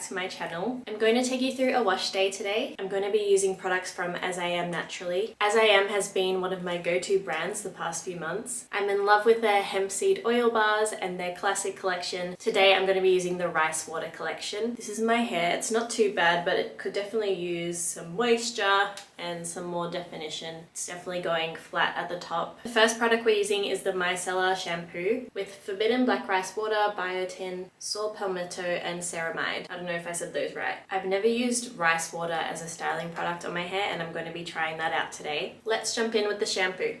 to my channel. I'm going to take you through a wash day today. I'm going to be using products from As I Am Naturally. As I Am has been one of my go-to brands the past few months. I'm in love with their hemp seed oil bars and their classic collection. Today I'm going to be using the rice water collection. This is my hair. It's not too bad, but it could definitely use some moisture and some more definition. It's definitely going flat at the top. The first product we're using is the micellar shampoo with forbidden black rice water, biotin, saw palmetto, and ceramide. I don't know if I said those right. I've never used rice water as a styling product on my hair, and I'm going to be trying that out today. Let's jump in with the shampoo.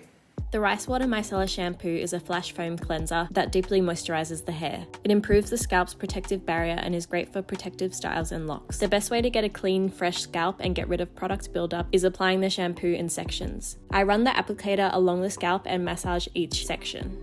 The Rice Water Micellar Shampoo is a flash foam cleanser that deeply moisturizes the hair. It improves the scalp's protective barrier and is great for protective styles and locks. The best way to get a clean, fresh scalp and get rid of product buildup is applying the shampoo in sections. I run the applicator along the scalp and massage each section.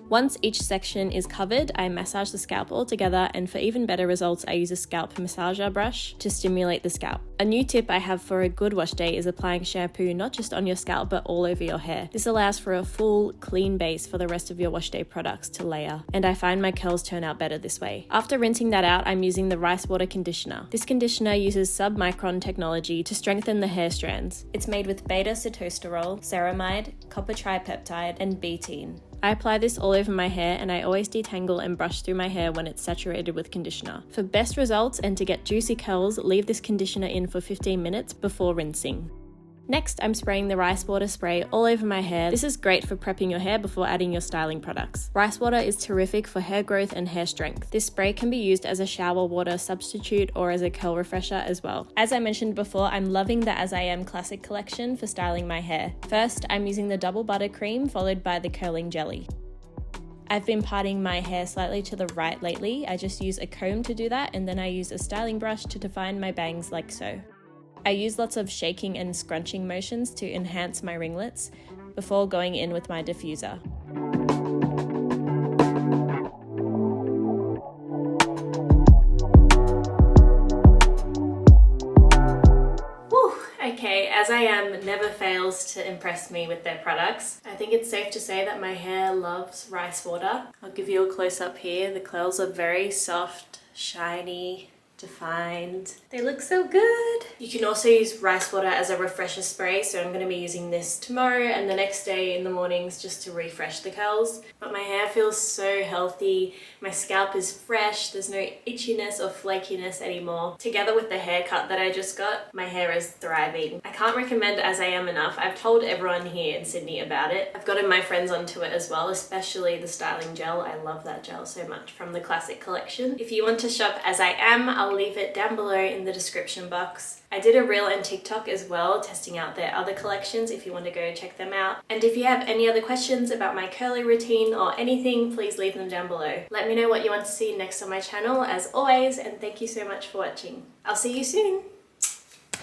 Once each section is covered, I massage the scalp all together, and for even better results, I use a scalp massager brush to stimulate the scalp. A new tip I have for a good wash day is applying shampoo not just on your scalp but all over your hair. This allows for a full, clean base for the rest of your wash day products to layer, and I find my curls turn out better this way. After rinsing that out, I'm using the rice water conditioner. This conditioner uses submicron technology to strengthen the hair strands. It's made with beta-sitosterol, ceramide, copper tripeptide, and betaine. I apply this all over my hair, and I always detangle and brush through my hair when it's saturated with conditioner. For best results and to get juicy curls, leave this conditioner in for 15 minutes before rinsing. Next, I'm spraying the rice water spray all over my hair. This is great for prepping your hair before adding your styling products. Rice water is terrific for hair growth and hair strength. This spray can be used as a shower water substitute or as a curl refresher as well. As I mentioned before, I'm loving the As I Am Classic collection for styling my hair. First, I'm using the double buttercream followed by the curling jelly. I've been parting my hair slightly to the right lately. I just use a comb to do that, and then I use a styling brush to define my bangs like so. I use lots of shaking and scrunching motions to enhance my ringlets before going in with my diffuser. Whew, okay, As I Am never fails to impress me with their products. I think it's safe to say that my hair loves rice water. I'll give you a close up here. The curls are very soft, shiny, defined. They look so good. You can also use rice water as a refresher spray, so I'm going to be using this tomorrow and the next day in the mornings just to refresh the curls. But my hair feels so healthy. My scalp is fresh. There's no itchiness or flakiness anymore. Together with the haircut that I just got, my hair is thriving. I can't recommend As I Am enough. I've told everyone here in Sydney about it. I've gotten my friends onto it as well, especially the styling gel. I love that gel so much from the classic collection. If you want to shop As I Am, I'll leave it down below in the description box. I did a reel and TikTok as well, testing out their other collections if you want to go check them out. And if you have any other questions about my curly routine or anything, please leave them down below. Let me know what you want to see next on my channel as always, and thank you so much for watching. I'll see you soon.